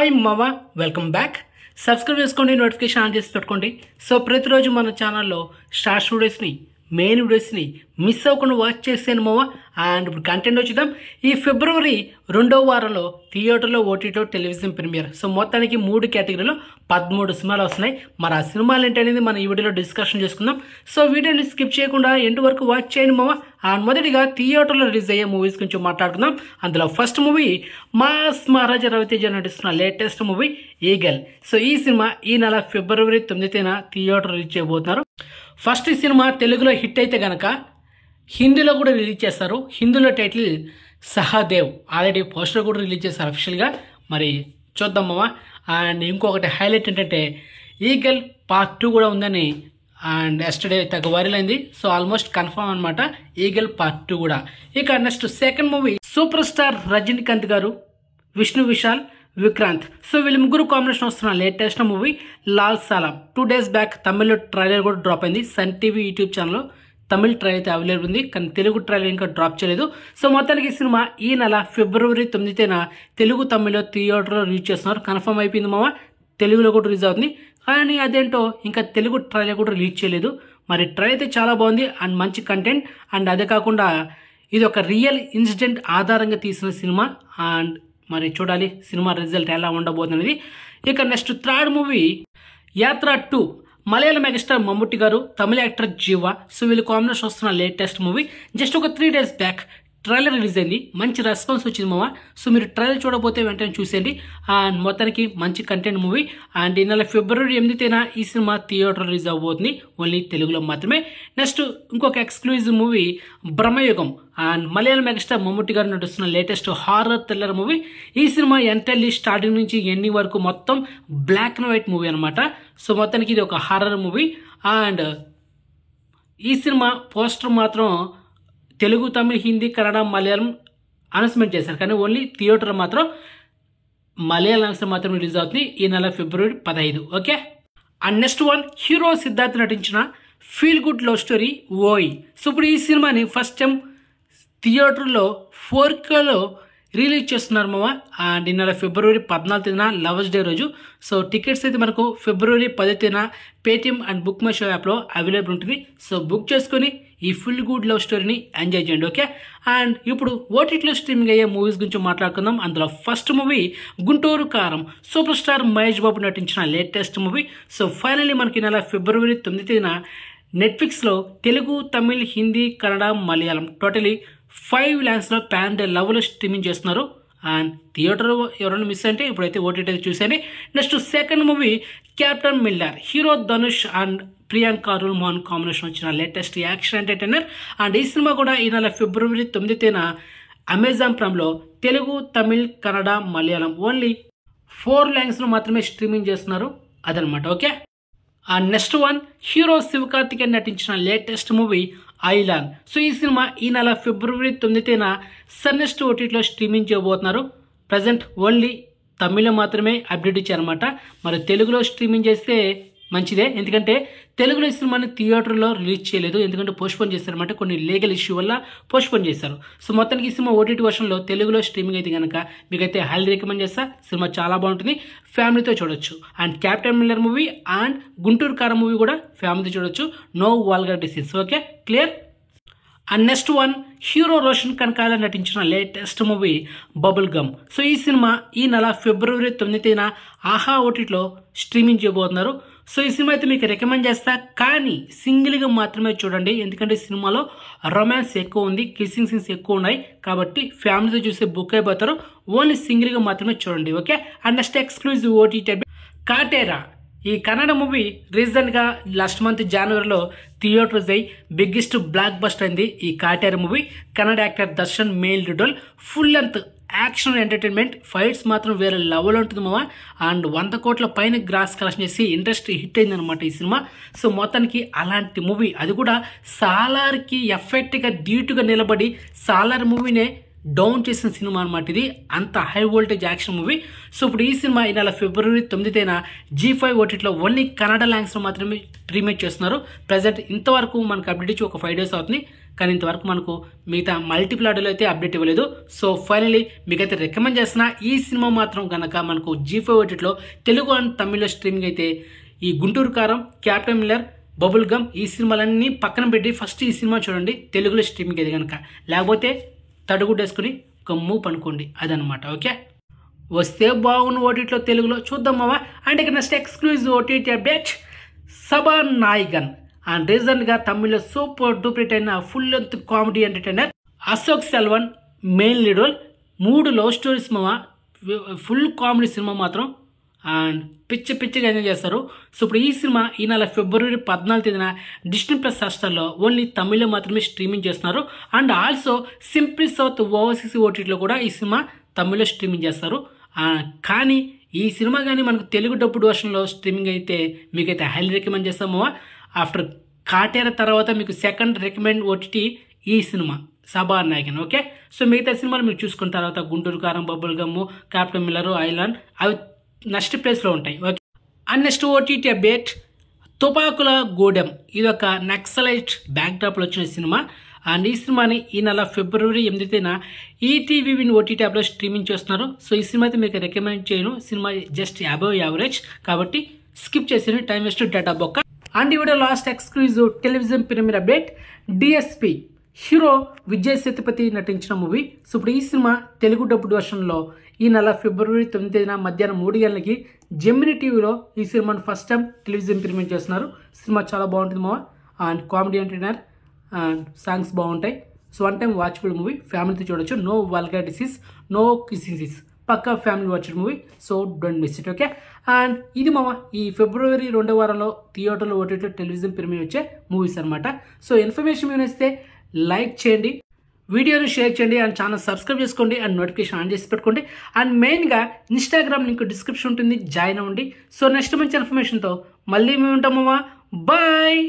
Hi మావా, welcome back. Subscribe చేసుకోండి, notification on చేసి పెట్టుకోండి. సో ప్రతిరోజు మన ఛానల్లో షార్ట్ వీడియోస్ని, మెయిన్ వీడియోస్ని మిస్ అవ్వకుండా వాచ్ చేసాను మావా. అండ్ ఇప్పుడు కంటెంట్ వచ్చేద్దాం. ఈ ఫిబ్రవరి 2వ వారంలో థియేటర్లో, ఓటీటీ, టెలివిజన్ ప్రీమియర్. సో మొత్తానికి 3 కేటగిరీలో 13 సినిమాలు వస్తున్నాయి. మరి ఆ సినిమాలు ఏంటనేది మనం ఈ వీడియోలో డిస్కషన్ చేసుకుందాం. సో వీడియోని స్కిప్ చేయకుండా ఎండ్ వరకు వాచ్ చేయండి మావా. అండ్ మొదటిగా థియేటర్లో రిలీజ్ అయ్యే మూవీస్ గురించి మాట్లాడుకుందాం. అందులో ఫస్ట్ మూవీ మాస్ మహారాజా రవితేజ నటిస్తున్న లేటెస్ట్ మూవీ ఈగల్. సో ఈ సినిమా ఈ నెల ఫిబ్రవరి 9న థియేటర్ రిలీజ్ చేయబోతున్నారు. ఫస్ట్ ఈ సినిమా తెలుగులో హిట్ అయితే గనక హిందీలో కూడా రిలీజ్ చేస్తారు. హిందీలో టైటిల్ సహదేవ్. ఆల్రెడీ పోస్టర్ కూడా రిలీజ్ చేస్తారు అఫీషియల్గా. మరి చూద్దాం మామ. అండ్ ఇంకొకటి హైలైట్ ఏంటంటే ఈగల్ పార్ట్ 2 కూడా ఉందని అండ్ ఎస్టర్డే తగ్గ వైరల్ అయింది. సో ఆల్మోస్ట్ కన్ఫర్మ్ అనమాట ఈగల్ పార్ట్ 2 కూడా. ఇక next second movie super star Rajinikanth garu, Vishnu Vishal, Vikranth. So వీళ్ళు ముగ్గురు కాంబినేషన్ వస్తున్న latest movie Lal Salaam. 2 days back తమిళ్లో ట్రైలర్ కూడా డ్రాప్ అయింది. సన్ టీవీ యూట్యూబ్ ఛానల్లో తమిళ్ ట్రైలర్ అయితే అవైలబుల్ ఉంది, కానీ తెలుగు ట్రైలర్ ఇంకా డ్రాప్ చేయలేదు. సో మొత్తానికి ఈ సినిమా ఈ నెల ఫిబ్రవరి 9న తెలుగు, తమిళ్లో థియేటర్లో రిలీజ్ చేస్తున్నారు. కన్ఫర్మ్ అయిపోయింది మామ. తెలుగులో కూడా రిలీజ్ అవుతుంది, కానీ అదేంటో ఇంకా తెలుగు ట్రైలర్ కూడా రిలీజ్ చేయలేదు. మరి ట్రైలర్ అయితే చాలా బాగుంది అండ్ మంచి కంటెంట్. అండ్ అదే కాకుండా ఇది ఒక రియల్ ఇన్సిడెంట్ ఆధారంగా తీసిన సినిమా. అండ్ మరి చూడాలి సినిమా రిజల్ట్ ఎలా ఉండబోతున్నది. ఇక నెక్స్ట్ థర్డ్ మూవీ యాత్ర 2. మలయాళ మెగాస్టార్ మమ్ముట్టి గారు, తమిళ యాక్టర్ జీవా. సో వీళ్ళు కాంబినేషన్ వస్తున్న లేటెస్ట్ మూవీ. జస్ట్ ఒక 3 days బ్యాక్ ట్రైలర్ రిలీజ్ అయింది. మంచి రెస్పాన్స్ వచ్చింది మామ. సో మీరు ట్రైలర్ చూడకపోతే వెంటనే చూసేయండి. అండ్ మొత్తానికి మంచి కంటెంట్ మూవీ. అండ్ ఈ నెల ఫిబ్రవరి 8న ఈ సినిమా థియేటర్ రిలీజ్ అవబోతుంది, ఓన్లీ తెలుగులో మాత్రమే. నెక్స్ట్ ఇంకొక exclusive movie Bramayugam. And Malayala megastar Mammootty garu నటిస్తున్న లేటెస్ట్ హారర్ థ్రిల్లర్ మూవీ. ఈ సినిమా ఎంటైర్లీ స్టార్టింగ్ నుంచి ఎండింగ్ వరకు మొత్తం బ్లాక్ అండ్ వైట్ మూవీ అనమాట. సో మొత్తానికి ఇది ఒక హారర్ మూవీ. అండ్ ఈ సినిమా పోస్టర్ మాత్రం తెలుగు, తమిళ్, హిందీ, కన్నడ, మలయాళం అనౌన్స్మెంట్ చేశారు, కానీ ఓన్లీ థియేటర్ మాత్రం మలయాళం మాత్రం రిలీజ్ అవుతుంది ఈ నెల ఫిబ్రవరి 15. Okay. And next one hero Siddharth నటించిన ఫీల్ గుడ్ లవ్ స్టోరీ ఓయ్. సో ఇప్పుడు ఈ సినిమాని ఫస్ట్ టైం థియేటర్లో 4Kలో రిలీజ్ చేస్తున్నారు మామ. అండ్ ఈ నెల ఫిబ్రవరి 14న లవర్స్ డే రోజు. సో టికెట్స్ అయితే మనకు ఫిబ్రవరి 10న Paytm and book my show యాప్లో అవైలబుల్ ఉంటుంది. సో బుక్ చేసుకొని ఈ ఫుల్ గుడ్ లవ్ స్టోరీని ఎంజాయ్ చేయండి. ఓకే. అండ్ ఇప్పుడు ఓటీటీలో స్ట్రీమింగ్ అయ్యే మూవీస్ గురించి మాట్లాడుకుందాం. అందులో ఫస్ట్ మూవీ గుంటూరు కారం. సూపర్ స్టార్ మహేష్ బాబు నటించిన లేటెస్ట్ మూవీ. సో ఫైనల్లీ మనకి నెల ఫిబ్రవరి 9న నెట్ఫ్లిక్స్లో తెలుగు, తమిళ్, హిందీ, కన్నడ, మలయాళం టోటలీ 5 లాంగ్వేజ్లో పాన్ ఇండియా లెవెల్లో స్ట్రీమింగ్ చేస్తున్నారు. అండ్ థియేటర్ ఎవరైనా మిస్ అంటే ఇప్పుడైతే ఓటీటీ చూసేయండి. Next second movie captain Miller. Hero Dhanush and Priyanka Arul Mohan combination వచ్చిన లేటెస్ట్ యాక్షన్ ఎంటర్టైనర్. అండ్ ఈ సినిమా కూడా ఈ నెల ఫిబ్రవరి 9న అమెజాన్ ప్రైమ్లో తెలుగు, తమిళ్, కన్నడ, మలయాళం ఓన్లీ 4 లాంగ్వేజ్లో మాత్రమే స్ట్రీమింగ్ చేస్తున్నారు అదనమాట. Okay. And next one hero Sivakarthikeyan నటించిన లేటెస్ట్ మూవీ ఐలాన్. సో ఈ సినిమా ఈ నెల ఫిబ్రవరి 9న సన్నెస్ట్ ఓటీటీలో స్ట్రీమింగ్ చేయబోతున్నారు. ప్రజెంట్ ఓన్లీ తమిళ్లో మాత్రమే అప్డేట్ ఇచ్చారనమాట. మరి తెలుగులో స్ట్రీమింగ్ చేస్తే మంచిదే, ఎందుకంటే తెలుగులో ఈ సినిమాని థియేటర్లో రిలీజ్ చేయలేదు, ఎందుకంటే పోస్ట్పోన్ చేశారన్నమాట. కొన్ని లీగల్ ఇష్యూ వల్ల పోస్ట్పోన్ చేశారు. సో మొత్తానికి ఈ సినిమా ఓటీటీ వర్షన్లో తెలుగులో స్ట్రీమింగ్ అయితే కనుక మీకైతే హైలీ రికమెండ్ చేస్తా. సినిమా చాలా బాగుంటుంది, ఫ్యామిలీతో చూడొచ్చు. And captain Miller movie and Guntur Kaaram movie కూడా ఫ్యామిలీతో చూడొచ్చు. No vulgar disease. Okay, clear. And next one hero Roshan Kanakala నటించిన latest movie bubble gum. So ఈ సినిమా ఈ నెల ఫిబ్రవరి 9న ఆహా ఓటీటీలో స్ట్రీమింగ్ చేయబోతున్నారు. సో ఈ సినిమా అయితే మీకు రికమెండ్ చేస్తా, కానీ సింగిల్గా మాత్రమే చూడండి, ఎందుకంటే సినిమాలో రొమాన్స్ ఎక్కువ ఉంది, కిస్సింగ్ సీన్స్ ఎక్కువ ఉన్నాయి, కాబట్టి ఫ్యామిలీతో చూస్తే బుక్ అయిపోతారు. ఓన్లీ సింగిల్గా మాత్రమే చూడండి. Okay. And next exclusive OTT Kaatera. ఈ కన్నడ మూవీ రీసెంట్గా లాస్ట్ మంత్ జనవరిలో థియేటర్స్ అయ్యి బిగ్గెస్ట్ బ్లాక్ బస్టర్ అయింది ఈ Kaatera movie. Kannada actor Darshan male రిడోల్. Full length action entertainment, fights మాత్రం వేరే లెవెల్ ఉంటుంది మామ. అండ్ 100 కోట్ల పైన గ్రాస్ కలెక్షన్ చేసి ఇండస్ట్రీ హిట్ అయింది అనమాట ఈ సినిమా. సో మొత్తానికి అలాంటి మూవీ, అది కూడా సాలార్కి ఎఫెక్ట్గా ధీటుగా నిలబడి సాలార్ మూవీనే డౌన్ చేసిన సినిమా అనమాట ఇది. అంత high voltage action movie. So ఇప్పుడు ఈ సినిమా ఈ నెల ఫిబ్రవరి 9న G5 ఓటీటీలో ఓన్లీ కన్నడ లాంగ్వేజ్లో మాత్రమే రీమేక్ చేస్తున్నారు. ప్రజెంట్ ఇంతవరకు మనకు అప్డేట్ ఇచ్చి ఒక 5 days అవుతుంది. కానీ ఇంతవరకు మనకు మిగతా మల్టిపుల్ ఆడియోలో అయితే అప్డేట్ ఇవ్వలేదు. సో ఫైనలీ మీకైతే రికమెండ్ చేస్తున్నా. ఈ సినిమా మాత్రం కనుక మనకు G5 OTTలో తెలుగు అండ్ తమిళ్లో స్ట్రీమింగ్ అయితే ఈ గుంటూరు కారం, క్యాప్టెన్ మిల్లర్, బబుల్ గమ్ ఈ సినిమాలన్నీ పక్కన పెట్టి ఫస్ట్ ఈ సినిమా చూడండి తెలుగులో స్ట్రీమింగ్ అయితే కనుక. లేకపోతే తడుగుడ్డేసుకుని గమ్ము పనుకోండి, అదనమాట. ఓకే, వస్తే బాగున్న ఓటీటీలో తెలుగులో చూద్దాం మావా. అండ్ ఇక next exclusive OTT update Sabanayagan. And రీసెంట్గా తమిళ్లో సూపర్ డూపర్ అయిన full length comedy entertainer Ashok Selvan main lead role. 3 love stories మావా, ఫుల్ కామెడీ సినిమా మాత్రం. అండ్ పిచ్చిగా ఎంజాయ్ చేస్తారు. సో ఇప్పుడు ఈ సినిమా ఈ నెల February 14 Disney+ హాట్‌స్టార్లో ఓన్లీ తమిళ్లో మాత్రమే స్ట్రీమింగ్ చేస్తున్నారు. And also simply south overseas ఓటీటీలో కూడా ఈ సినిమా తమిళ్లో స్ట్రీమింగ్ చేస్తారు. కానీ ఈ సినిమా కానీ మనకు తెలుగు డబ్బుడ్ వర్షన్లో స్ట్రీమింగ్ అయితే మీకైతే హైలీ రికమెండ్ చేస్తాము. ఆఫ్టర్ కాటేర తర్వాత మీకు సెకండ్ రికమెండ్ ఓటీటీ ఈ సినిమా సబానాయగన్. ఓకే, సో మిగతా సినిమాలు మీరు చూసుకున్న తర్వాత Guntur Kaaram, bubble gum, captain Miller, island అవి నెక్స్ట్ ప్లేస్లో ఉంటాయి. Okay, and next OTT update Tupakula Gudem. ఇది ఒక నక్సలైట్ బ్యాక్డ్రాప్లో వచ్చిన సినిమా. అండ్ ఈ సినిమాని ఈ నెల February 8 ఈటీవీ విన్ ఓటీటీ యాప్లో స్ట్రీమింగ్ చేస్తున్నారు. సో ఈ సినిమా అయితే మీకు రికమెండ్ చేయను. సినిమా జస్ట్ అబవ్ యావరేజ్ కాబట్టి స్కిప్ చేసి టైం వేస్ట్ డేటా బొక్క. అండ్ ఈ video last exclusive television premier update DSP hero Vijay Sethupathi నటించిన మూవీ. సో ఇప్పుడు ఈ సినిమా తెలుగు డబ్బుడ్ వర్షన్లో ఈ నెల February 9 మధ్యాహ్నం 3 గంటలకి జెమినీ టీవీలో ఈ సినిమాను ఫస్ట్ టైం టెలివిజన్ ప్రీమియర్ చేస్తున్నారు. సినిమా చాలా బాగుంటుంది మావా. And comedy entertainer and songs బాగుంటాయి. So one time watchable movie, ఫ్యామిలీతో చూడొచ్చు. No vulgar disease, no kissing, పక్కా family watchable movie. So don't miss it. Okay, and ఇది మామ ఈ February 2వ వారంలో థియేటర్లో ఓటీటీలో టెలివిజన్ ప్రీమియర్ వచ్చే మూవీస్ అనమాట. సో ఇన్ఫర్మేషన్ మీరు ఇస్తే లైక్ చేయండి, వీడియోని షేర్ చేయండి, అండ్ ఛానల్ సబ్స్క్రైబ్ చేసుకోండి, అండ్ నోటిఫికేషన్ ఆన్ చేసి పెట్టుకోండి. అండ్ మెయిన్గా ఇన్స్టాగ్రామ్ లింక్ డిస్క్రిప్షన్ ఉంటుంది, జాయిన్ అవ్వండి. సో నెక్స్ట్ మంచి ఇన్ఫర్మేషన్తో మళ్ళీ మేము ఉంటామమ్మా. బాయ్.